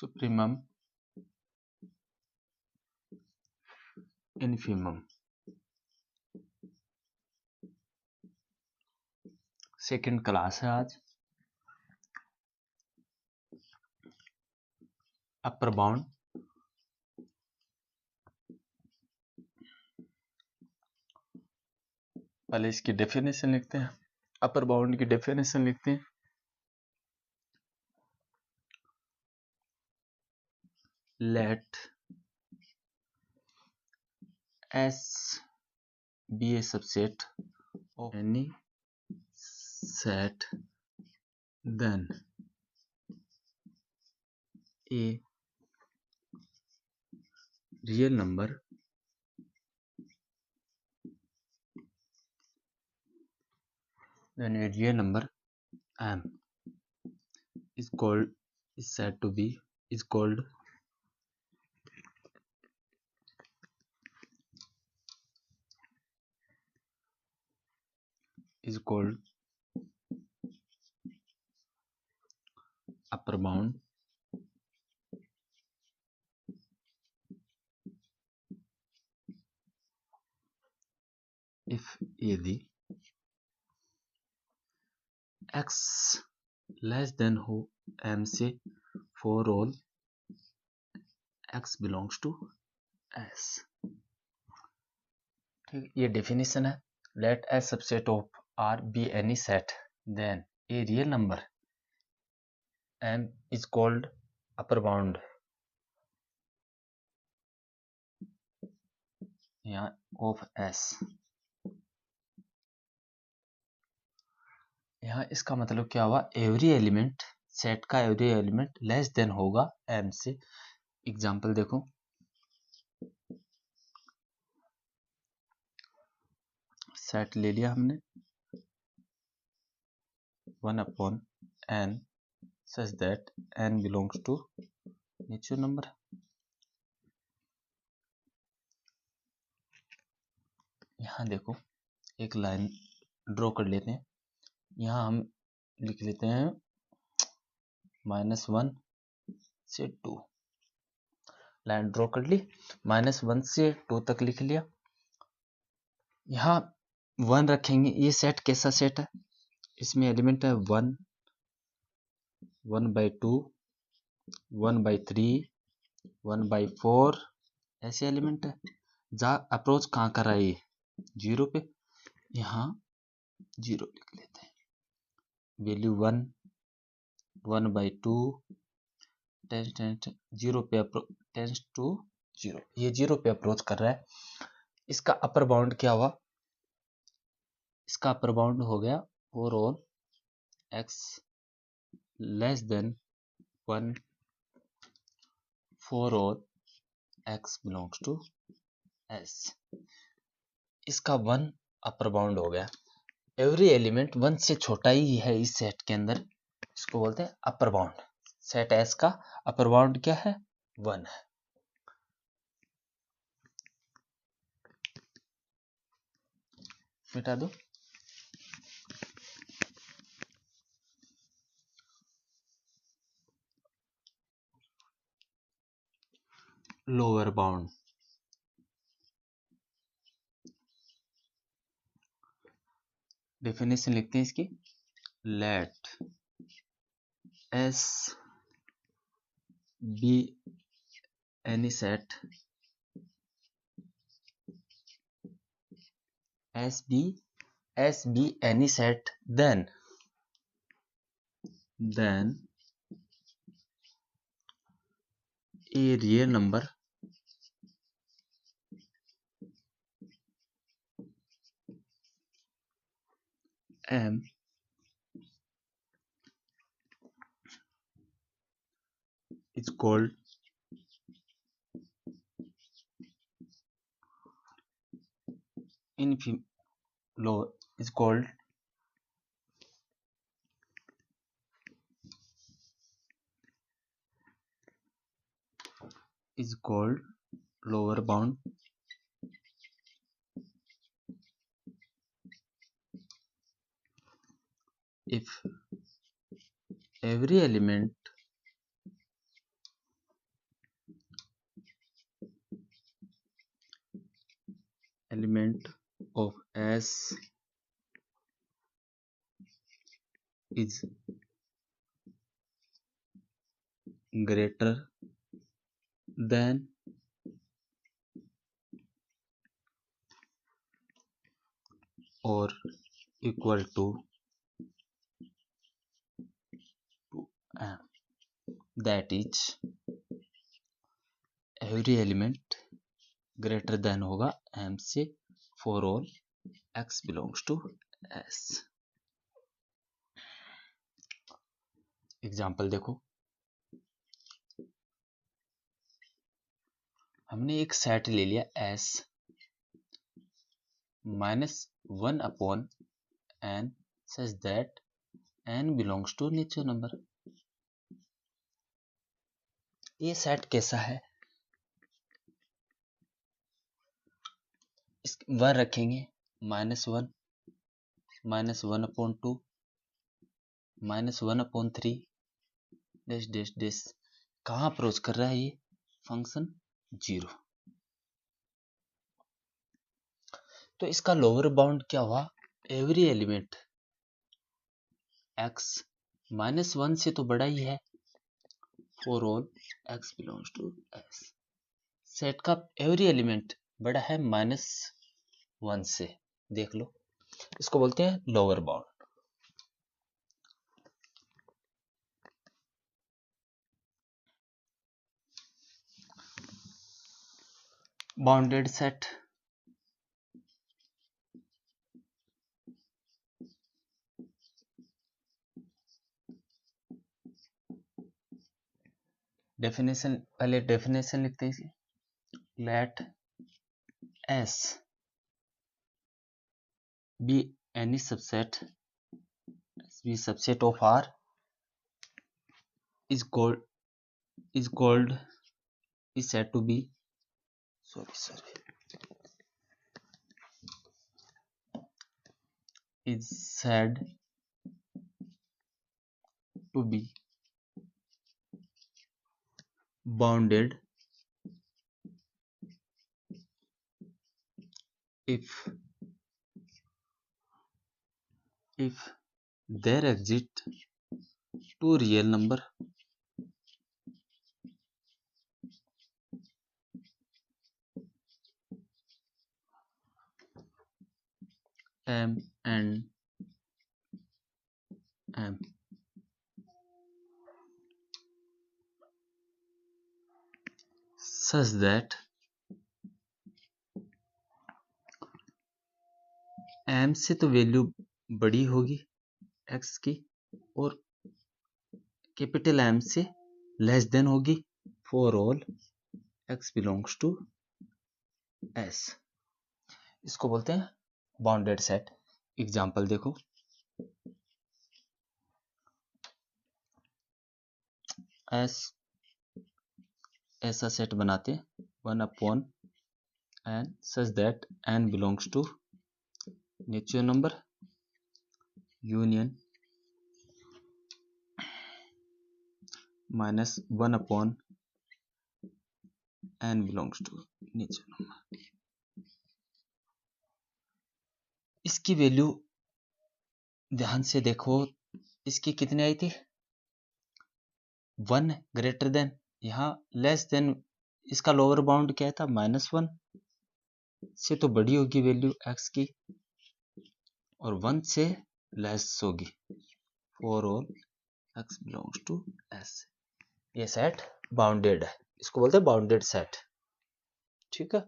supremum, infimum। Second class है आज। Upper bound, पहले इसकी डेफिनेशन लिखते हैं। अपर बाउंड की डेफिनेशन लिखते हैं। Let S be a subset of any set, then a real number M is said to be is called upper bound if यदि x less than हो M से for all x belongs to S। ठीक, ये definition है। Let S subset of R be any set, then a real number M is called upper bound यहाँ of S। यहाँ इसका मतलब क्या हुआ, एवरी एलिमेंट, सेट का एवरी एलिमेंट लेस देन होगा M से। एग्जाम्पल देखो, सेट ले लिया हमने 1/n such that n belongs to natural number. यहाँ देखो एक लाइन ड्रॉ कर लेते हैं। यहाँ हम लिख लेते हैं -1 से 2। लाइन ड्रॉ कर ली, -1 से 2 तक लिख लिया। यहाँ 1 रखेंगे। ये सेट कैसा सेट है, इसमें एलिमेंट है 1, 1/2, 1/3, 1/4, ऐसे एलिमेंट है। जहाँ अप्रोच कहाँ कर रहा है, ये 0 पे, यहाँ 0 लिख लेते हैं। वैल्यू 1, 1/2 0 पे टेंस टू 0, ये 0 पे अप्रोच कर रहा है। इसका अपर बाउंड क्या हुआ, इसका अपर बाउंड हो गया for all x less than 1 for all x belongs to S। इसका 1 अपर बाउंड हो गया। एवरी एलिमेंट 1 से छोटा ही है इस सेट के अंदर, इसको बोलते हैं अपर बाउंड। सेट S का अपर बाउंड क्या है, 1 है। मिटा दो। लोअर बाउंड, डेफिनेशन लिखते हैं इसकी। Let S be any set, S be any set, then a real number M is called lower bound if every element element of S is greater than or equal to M. That is, every element greater than होगा M से for all x belongs to S. Example देखो, हमने एक set ले लिया S -1/n such that n belongs to natural number. ये set कैसा है? इस 1 रखेंगे, -1, -1/2, -1/3 डैश डैश डैश. कहाँ अप्रोच कर रहा है ये फंक्शन? 0. तो इसका लोअर बाउंड क्या हुआ? एवरी एलिमेंट x -1 से तो बड़ा ही है, for all x belongs to S. Set का एवरी एलिमेंट बड़ा है -1 से, देख लो, इसको बोलते हैं lower bound. Bounded set. Definition, पहले डेफिनेशन लिखते हैं इसकी. Let S be any subset of R is said to be is said to be bounded if there exist two real number M and M such that M से तो value बड़ी होगी x की और capital M से less than होगी for all x belongs to S. इसको बोलते हैं बाउंडेड सेट. एग्जाम्पल देखो, S ऐसा सेट बनाते हैं 1/n such that n belongs to natural number union -1/n belongs to natural number. इसकी वैल्यू ध्यान से देखो, इसकी कितनी आई थी? 1 ग्रेटर देन, यहाँ लेस देन. इसका लोअर बाउंड क्या था? -1 से तो बड़ी होगी वैल्यू x की और 1 से लेस होगी for all x belongs to S. ये सेट बाउंडेड है, इसको बोलते हैं बाउंडेड सेट. ठीक है.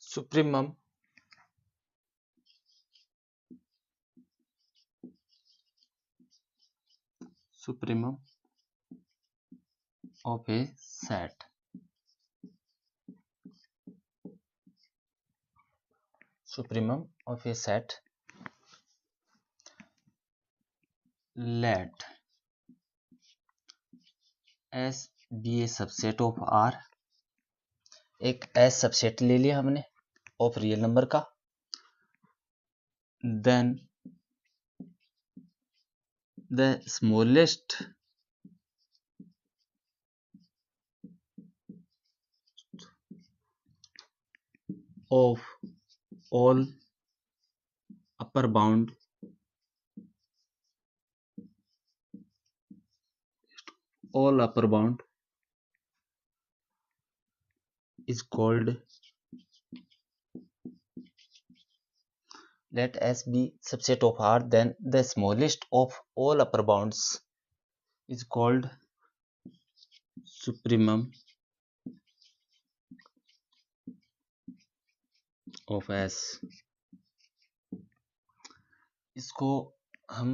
Supremum of a set. Supremum of a set. Let S be a subset of R. एक S सबसेट ले लिया हमने ऑफ रियल नंबर का. Then the smallest of all upper bound is called, let S be subset of R, then the smallest of all upper bounds is called supremum of S. इसको हम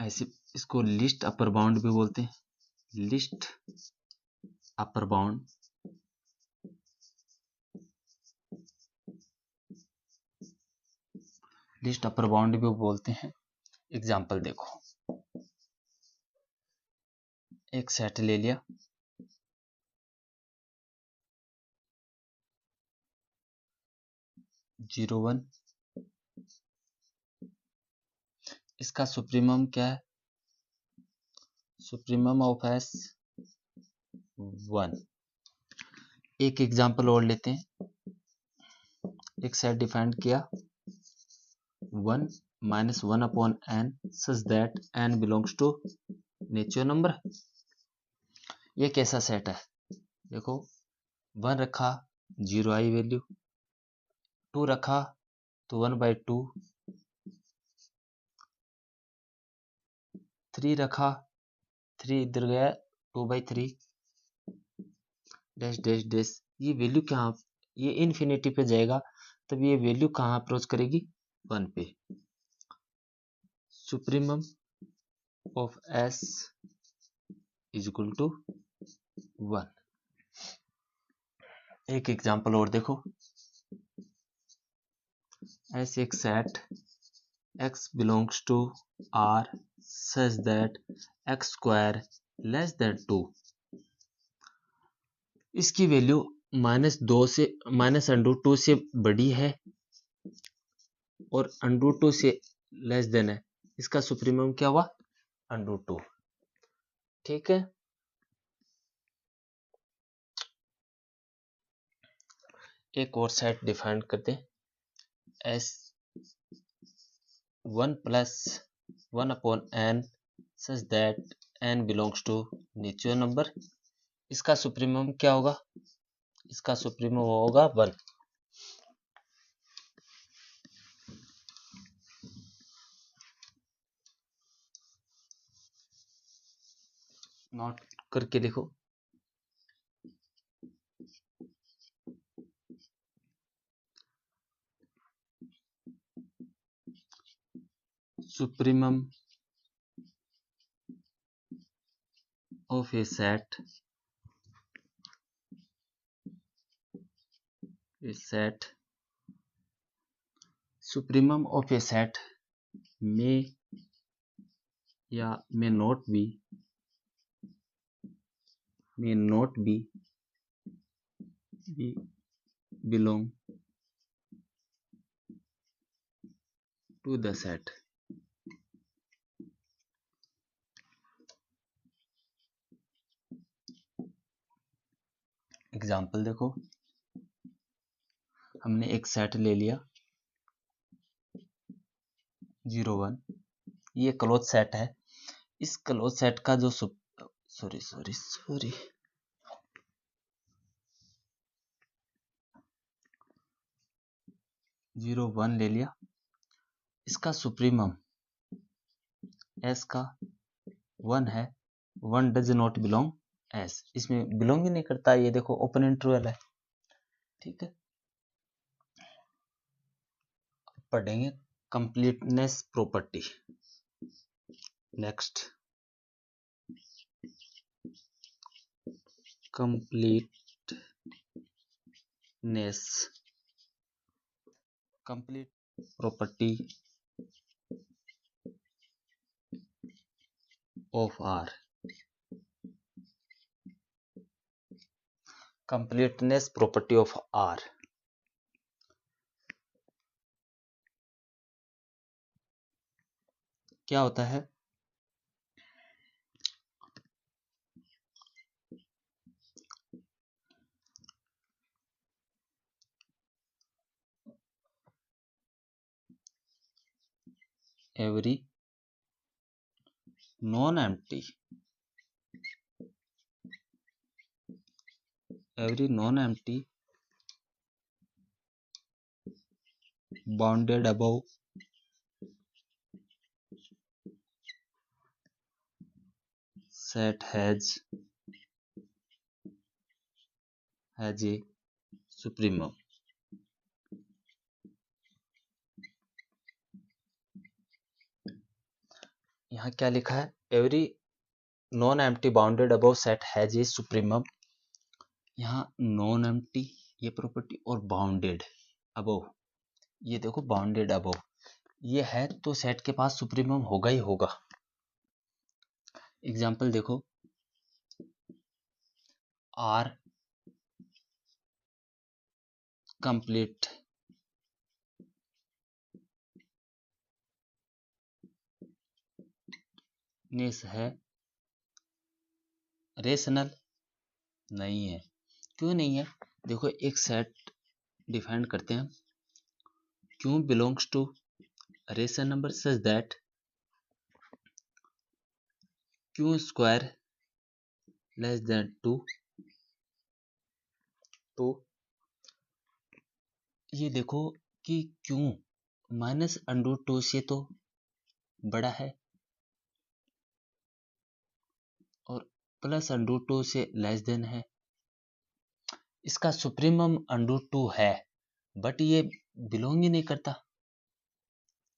ऐसे, इसको list upper bound भी बोलते हैं, list upper bound, list upper bound भी बोलते हैं। एग्जाम्पल देखो, एक सेट ले लिया, 0 1, इसका सुप्रीमम क्या है, सुप्रीमम ऑफ एस 1। एक एग्जाम्पल और लेते हैं, एक सेट डिफाइन किया 1 minus 1 upon n such that n belongs to natural number. ये कैसा सेट है, देखो 1 रखा 0 आई वैल्यू, 2 रखा तो 1/2, 3 रखा 3 इधर गया 2/3, डैश डैश डैश। ये वैल्यू कहाँ, ये इन्फिनिटी पे जाएगा तब ये वैल्यू कहाँ अप्रोच करेगी, 1 पे। Supremum of S is equal to 1। एक एग्जांपल और देखो, ऐसे एक set x belongs to R such that x square less than 2, इसकी वैल्यू -2 से -√2 से बड़ी है और √2 से लेस देन है, इसका सुप्रीमम क्या हुआ, √2। ठीक है, एक और सेट डिफाइन करते हैं, S 1 plus 1 upon n such that n belongs to natural number. इसका सुप्रीमम क्या होगा, इसका सुप्रीमम होगा 1। नोट करके लिखो, supremum of a set supremum of a set may या may not be belong to the set। Example देखो, हमने एक सेट ले लिया 0 1, ये क्लोज सेट है। इस क्लोज सेट का जो सॉरी 0 1 ले लिया, इसका सुप्रीमम एस का 1 है, 1 डज नॉट बिलोंग एस, इसमें बिलोंग ही नहीं करता, ये देखो ओपन इंटरवल है। ठीक है, पढ़ेंगे completeness property next. Complete property of R, completeness property of R। क्या होता है, every non empty bounded above set has a supremum। यहाँ क्या लिखा है, every non empty bounded above set has a supremum. यहाँ नॉन एम्प्टी ये property और बाउंडेड अबव, ये देखो बाउंडेड अबव ये है तो सेट के पास सुप्रीमम होगा ही होगा। एग्जांपल देखो, आर कंप्लीट नेस है रेशनल नहीं है। क्यों नहीं है, देखो एक सेट डिफाइन करते हैं, q belongs to rational number such that q square less than 2 तो ये देखो कि क्यों -√2 से तो बड़ा है और +√2 से लेस देन है। इसका सुप्रीमम √2 है बट ये बिलोंग ही नहीं करता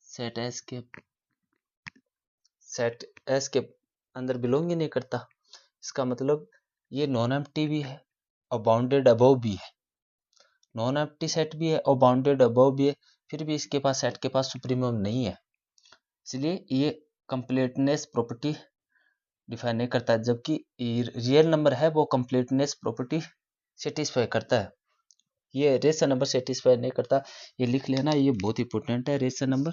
सेट एस के अंदर बिलोंग ही नहीं करता। इसका मतलब ये नॉन एम्प्टी भी है और बाउंडेड अबव भी है, नॉन एम्प्टी सेट भी है और बाउंडेड अबव भी है, फिर भी इसके पास सेट के पास सुप्रीमम नहीं है, इसलिए ये कंप्लीटनेस प्रॉपर्टी डिफाइन नहीं करता। जबकि रियल नंबर है वो कंप्लीटनेस प्रॉपर्टी सेटिस्फाई करता है, ये रेशनल नंबर सेटिस्फाई नहीं करता। ये लिख लेना, ये बहुत इंपॉर्टेंट है rational number.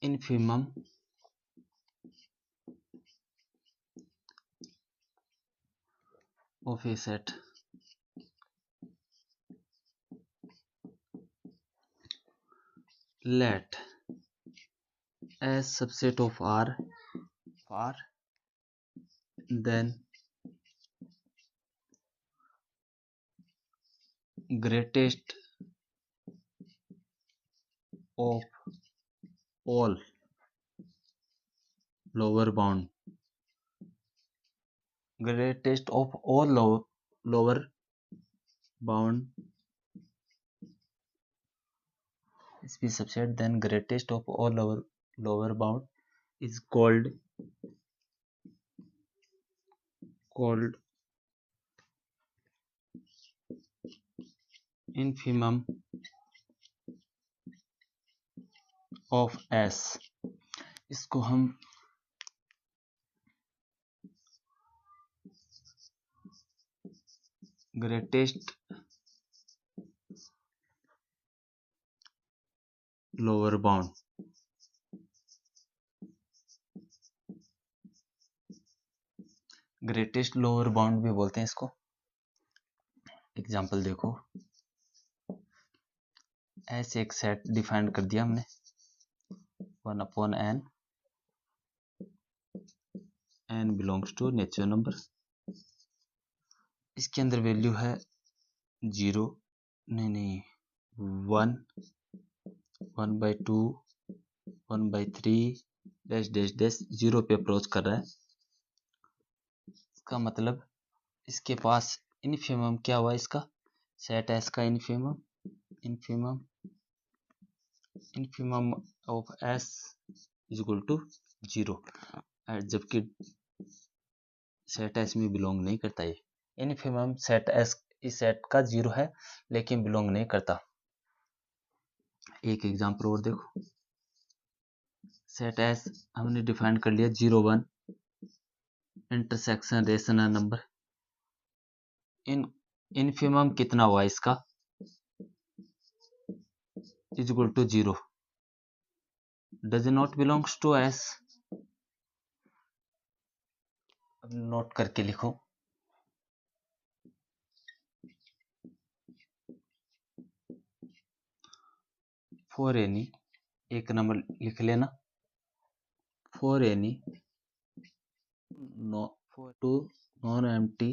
infimum of a set let as subset of R for then greatest of all lower bound, greatest of all lower bound is be subset then greatest of all lower bound is called infimum of S। इसको हम greatest lower bound भी बोलते हैं इसको। Example देखो, ऐसे एक set define कर दिया हमने 1/n, n belongs to natural number, इसके अंदर वैल्यू है 0 नहीं 1 1/2 1/3 डैश डैश डैश 0 पे अप्रोच कर रहा है। इसका मतलब इसके पास इनफिमम क्या हुआ, इसका सेट एस का infimum of S is equal to 0, जबकि सेट एस में बिलोंग नहीं करता। ये इनफिमम सेट एस इस सेट का 0 है लेकिन बिलोंग नहीं करता। एक एग्जांपल और देखो, सेट एस हमने डिफाइन कर लिया 0 1 इंटरसेक्शन रेशनल नंबर इनफिमम कितना हुआ इसका is equal to 0 does not belongs to S. अब नोट करके लिखो फॉर एनी एक नंबर लिख लेना for any no for two non empty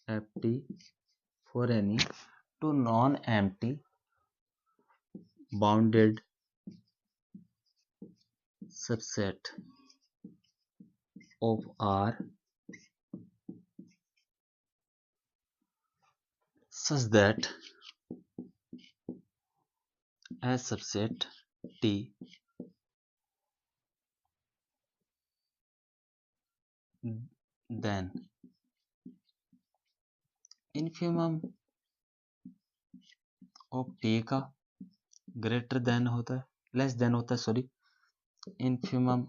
empty for any two non empty bounded subset of R such that as subset T then infimum of T का greater than होता है less than होता है sorry infimum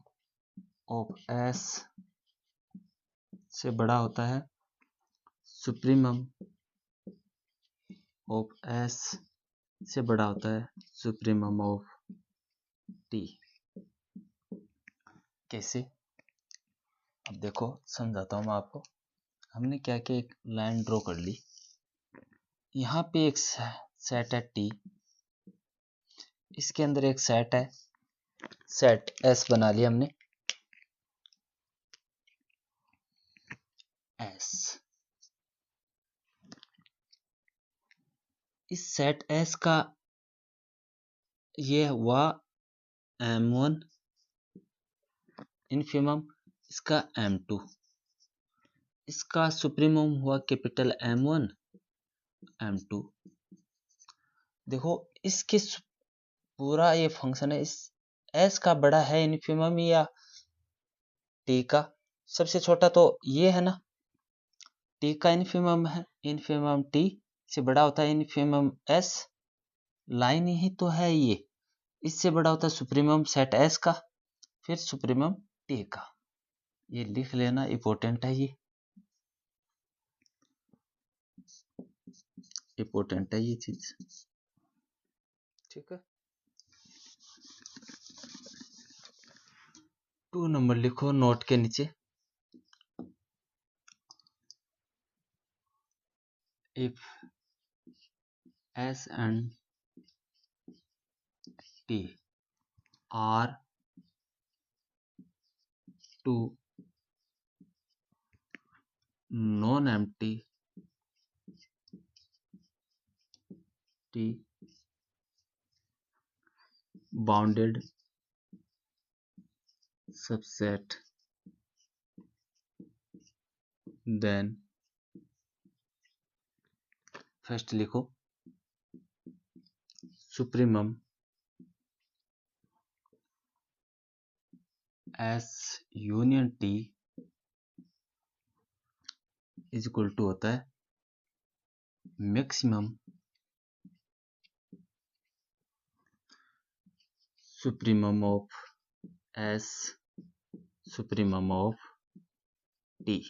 of S से बड़ा होता है supremum of S से बड़ा होता है सुप्रीमम ऑफ T। कैसे अब देखो समझाता हूँ मैं आपको। हमने क्या किया एक लाइन ड्रॉ कर ली यहाँ पे एक सेट है T इसके अंदर एक सेट है सेट S बना लिया हमने S इस सेट S का ये हुआ M1 इनफिमम इसका M2 इसका सुप्रीमम हुआ कैपिटल M1 M2। देखो इसके पूरा ये फंक्शन है इस S का बड़ा है इनफिमम या T का सबसे छोटा तो ये है ना T का इनफिमम है इनफिमम T से बड़ा होता है इनफिमम S लाइन ही तो है ये इससे बड़ा होता है सुप्रीमम सेट S का फिर सुप्रीमम T का ये लिख लेना इंपॉर्टेंट है ये इंपॉर्टेंट है ये चीज ठीक है। 2 नंबर लिखो नोट के नीचे if S and T are two non-empty T bounded subset then first लिखो supremum S union T is equal to होता है maximum supremum of S supremum of T।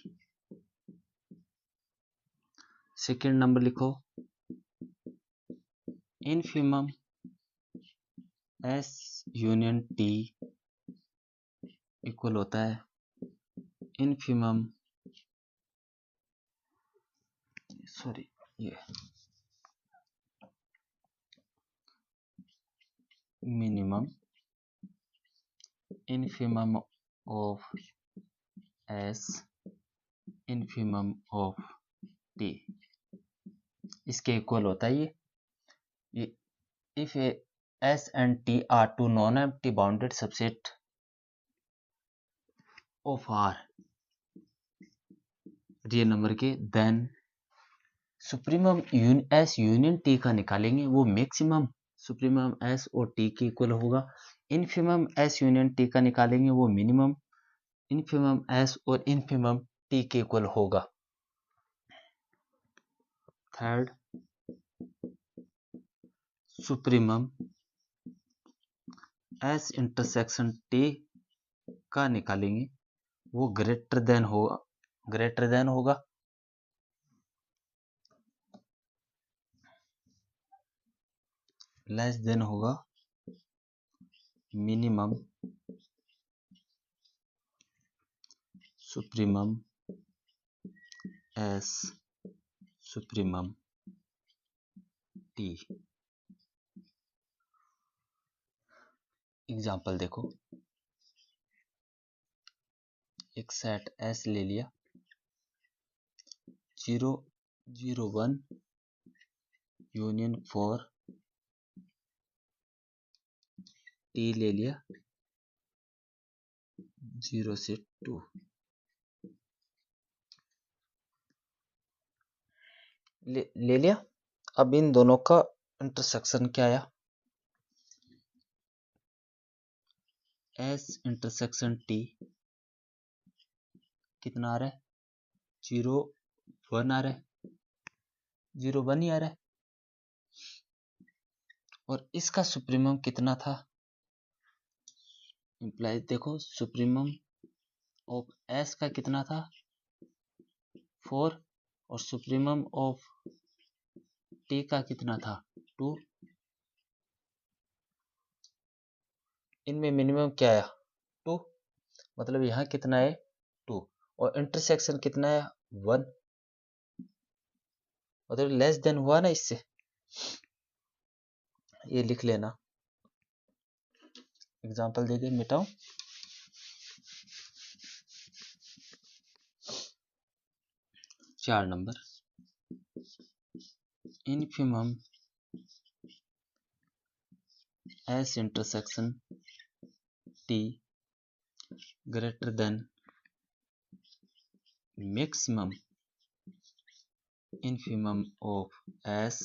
Second number लिखो infimum S union T equal होता है infimum sorry ये minimum infimum of S infimum of T इसके equal होता है ये if S and T are two non-empty bounded subset of R real number के then supremum S union T का निकालेंगे वो मैक्सिमम सुप्रीमम S और T के इक्वल होगा इनफिमम S यूनियन T का निकालेंगे वो मिनिमम इनफिमम S और इनफिमम T के इक्वल होगा। Third supremum S intersection T का निकालेंगे वो ग्रेटर देन होगा लेस देन होगा minimum supremum S supremum T. Example देखो, एक सेट एस ले लिया, 0 0 1 यूनियन 4 टी ले लिया 0 से 2। ले लिया। अब इन दोनों का इंटरसेक्शन क्या आया, एस इंटरसेक्शन टी कितना आ रहा है, 0 1 आ रहा है, 0 1 ही आ रहा है। और इसका सुप्रीमम कितना था, इंप्लाइज देखो सुप्रीमम ऑफ एस का कितना था 4 और सुप्रीमम ऑफ टी का कितना था 2। इनमें मिनिमम क्या आया 2, मतलब यहाँ कितना है 2 और इंटरसेक्शन कितना है 1, मतलब लेस देन हुआ ना इससे, ये लिख लेना। एग्जांपल दे दे मिटाओ, चार number, infimum S intersection T greater than maximum infimum of S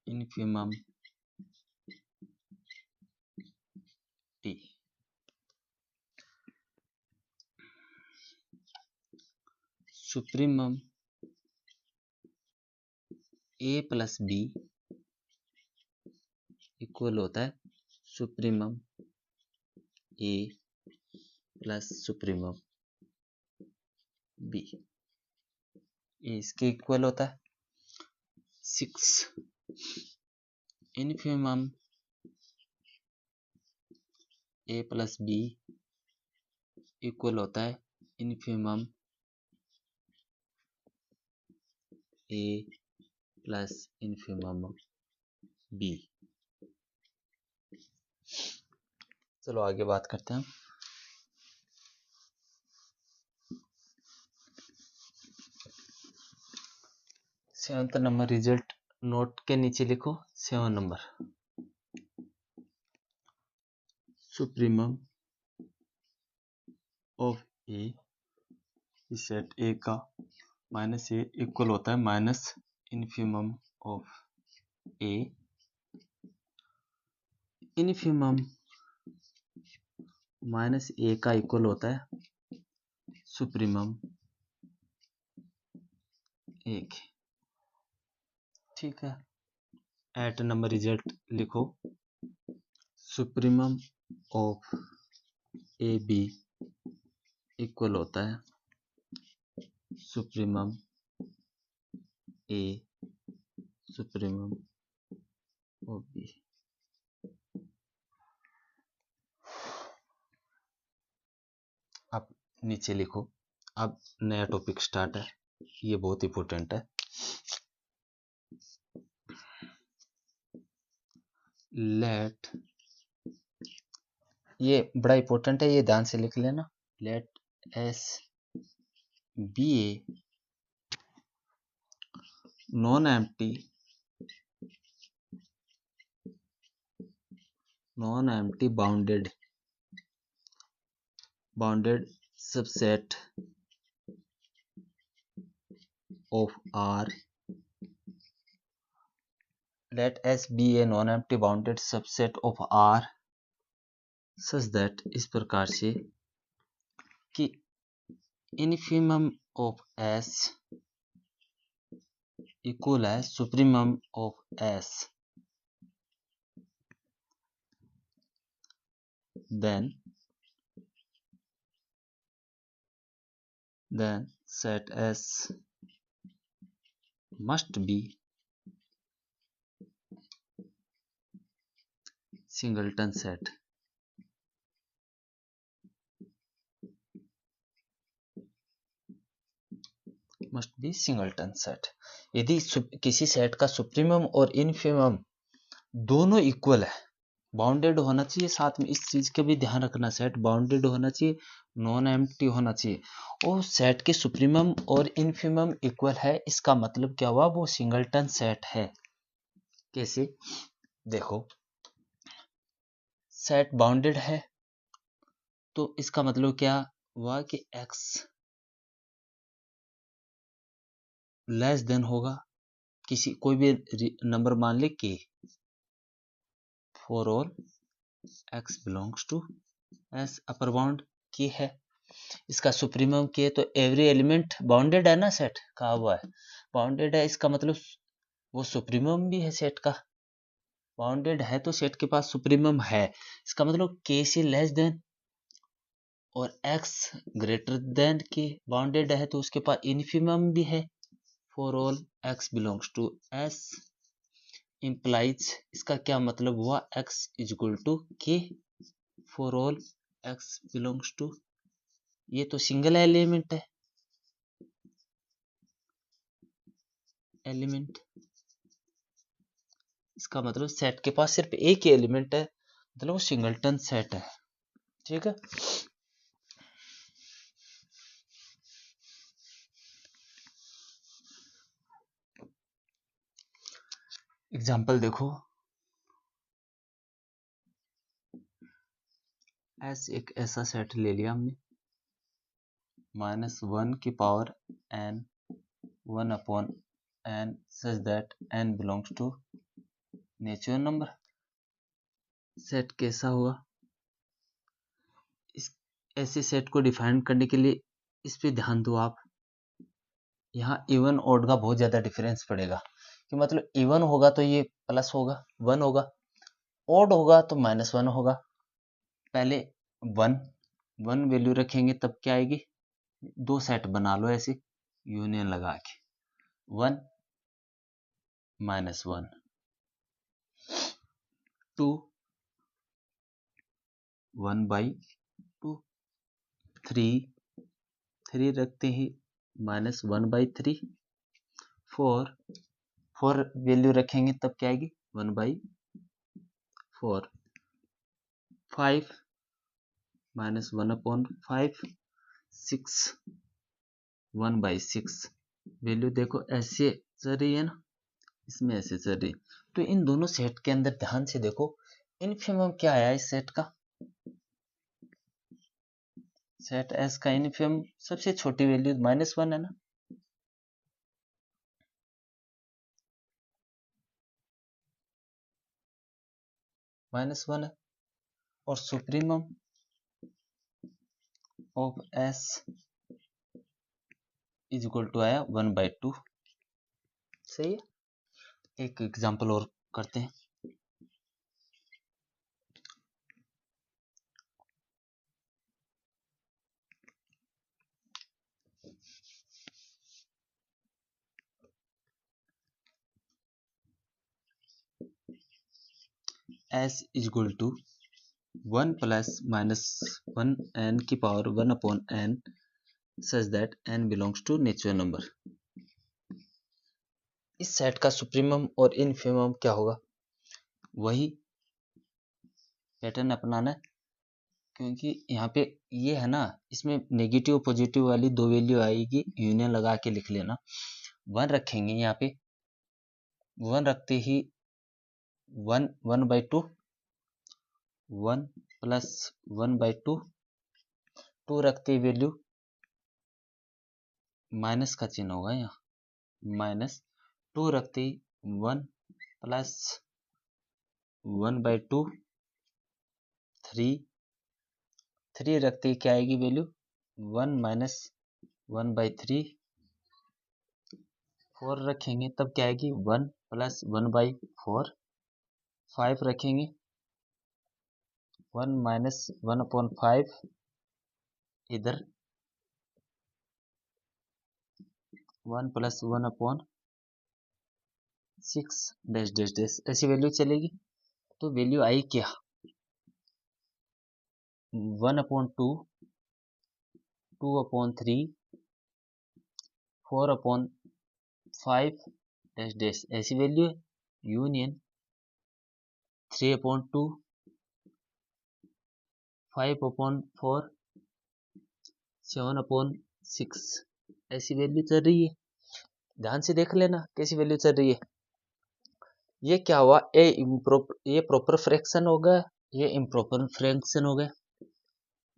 infimum T. Supremum A plus B equal होता है supremum A plus supremum B, ये इसके इक्वल होता है। 6 infimum A plus B equal होता है infimum A plus infimum B. चलो आगे बात करते हैं। सेवंथ नंबर रिजल्ट नोट के नीचे लिखो 7 number, supremum of A, set A का माइनस ए इक्वल होता है minus infimum of A, infimum minus A का इक्वल होता है सुप्रीमम ए के। ठीक है, एट नंबर रिजल्ट लिखो, supremum of A B equal होता है supremum A supremum of B. अब नीचे लिखो, अब नया टॉपिक स्टार्ट है, ये बहुत इंपॉर्टेंट है। लेट, ये बड़ा इंपॉर्टेंट है, ये ध्यान से लिख लेना। Let S be a non empty bounded subset of R, let S be a non-empty bounded subset of R such that, इस प्रकार से कि इनफिमम ऑफ S इक्वल है supremum of S then set S must be singleton set. Must be singleton set. यदि किसी set का supremum और infimum दोनों इक्वल है, बाउंडेड होना चाहिए, साथ में इस चीज का भी ध्यान रखना, सेट बाउंडेड होना चाहिए, नॉन एम्प्टी होना चाहिए, और सेट के सुप्रीमम और इन्फीमम इक्वल है, इसका मतलब क्या हुआ, वो सिंगलटन सेट है। कैसे? देखो, सेट बाउंडेड है तो इसका मतलब क्या हुआ कि x लेस देन होगा किसी कोई भी नंबर मान ले k, for all x belongs to S, upper bound k है, इसका सुप्रीमम k, तो एवरी एलिमेंट बाउंडेड है ना, सेट कहा हुआ है बाउंडेड है, इसका मतलब वो सुप्रीमम भी है सेट का, बाउंडेड है तो सेट के पास सुप्रीमम है, इसका मतलब k से लेस देन और x greater than k, bounded है तो उसके पास इन्फीमम भी है, for all x belongs to S implies, इसका क्या मतलब हुआ, x is equal to k for all x belongs to, ये तो सिंगल एलिमेंट है, एलिमेंट, इसका मतलब सेट के पास सिर्फ एक ही एलिमेंट है, मतलब वो सिंगलटन सेट है। ठीक है, एग्जाम्पल देखो, S एक ऐसा सेट ले लिया हमने, -1 की power n 1 upon n such that n belongs to natural number. Set कैसा हुआ, इस ऐसे सेट को डिफाइन करने के लिए इस पे ध्यान दो आप, यहाँ इवन ऑड का बहुत ज्यादा डिफरेंस पड़ेगा, कि मतलब इवन होगा तो ये प्लस होगा 1 होगा, ऑड होगा तो -1 होगा। पहले 1 वैल्यू रखेंगे तब क्या आएगी, दो सेट बना लो ऐसे यूनियन लगा के, 1 -1 2 1/2 3 रखते ही -1/3 4 वैल्यू रखेंगे तब क्या आएगी 1/4 5 -1/5 6 1/6 वैल्यू देखो ऐसे चल रही है ना, इसमें ऐसे चल रही, तो इन दोनों सेट के अंदर ध्यान से देखो, इनफिमम क्या आया इस सेट का, सेट एस का इनफिमम सबसे छोटी वैल्यू -1 है ना, -1 है, और supremum of S is equal to आया 1/2। सही है, एक एग्जांपल और करते हैं, S is equal to 1 + -1 n की power 1/n such that n belongs to natural number. इस सेट का सुप्रीमम और इनफिमम क्या होगा, वही पैटर्न अपनाना है, क्योंकि यहाँ पे ये है ना, इसमें नेगेटिव पॉजिटिव वाली दो वैल्यू आएगी, यूनियन लगा के लिख लेना, 1 रखेंगे यहाँ पे, 1 रखते ही 1/2 1 + 1/2 2 रखते ही वैल्यू माइनस का चिन्ह होगा यहाँ, -2 रखते ही 1 + 1/2 3 रखते ही क्या आएगी वैल्यू 1 - 1/3 4 रखेंगे तब क्या आएगी 1 + 1/4 5 रखेंगे 1 माइनस 1/5 इधर 1 प्लस 1/6 डैश डैश डैश ऐसी वैल्यू चलेगी। तो वैल्यू आई क्या 1/2 2/3 4/5 डैश डैश ऐसी वैल्यू है। यूनियन 3/2 5/4 7/6 ऐसी वैल्यू चल रही है। ध्यान से देख लेना कैसी वैल्यू चल रही है। ये क्या हुआ ये प्रॉपर फ्रैक्शन हो गया, ये इम्प्रॉपर फ्रैक्शन हो गया।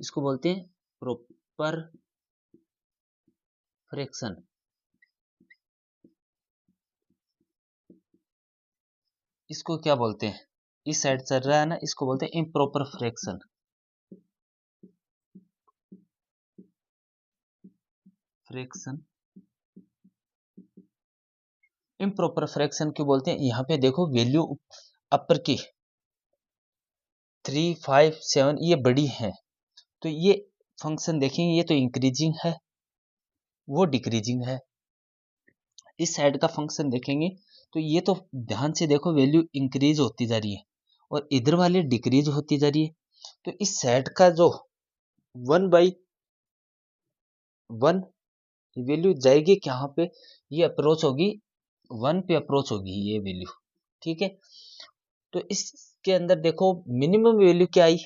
इसको बोलते हैं प्रॉपर फ्रैक्शन। इसको क्या बोलते हैं, इस साइड चल रहा है ना, इसको बोलते हैं इम्प्रॉपर फ्रैक्शन। इम्प्रॉपर फ्रैक्शन क्यों बोलते हैं, यहाँ पे देखो वैल्यू अपर की 3 5 7 ये बड़ी है, तो ये फंक्शन देखेंगे ये तो इंक्रीजिंग है, वो डिक्रीजिंग है। इस साइड का फंक्शन देखेंगे तो ये तो ध्यान से देखो वैल्यू इंक्रीज होती जा रही है और इधर वाली डिक्रीज होती जा रही है। तो इस साइड का जो 1/1 वैल्यू जाएगी कहाँ पे, ये अप्रोच होगी 1 पे अप्रोच होगी ये वैल्यू, ठीक है। तो इसके अंदर देखो मिनिमम वैल्यू क्या आई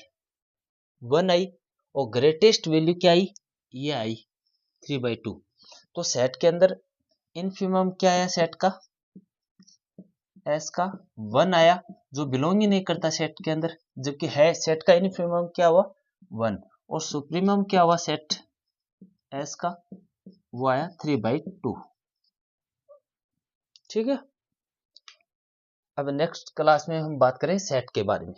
1 आई और ग्रेटेस्ट वैल्यू क्या आई ये आई 3/2। तो सेट के अंदर इनफिमम क्या आया सेट का एस का 1 आया जो बिलोंग ही नहीं करता सेट के अंदर, जबकि है सेट का इनफिमम क्या हुआ 1 और सुप्रीमम क्या हुआ सेट एस का वो आया 3/2, ठीक है। अब नेक्स्ट क्लास में हम बात करें सेट के बारे में।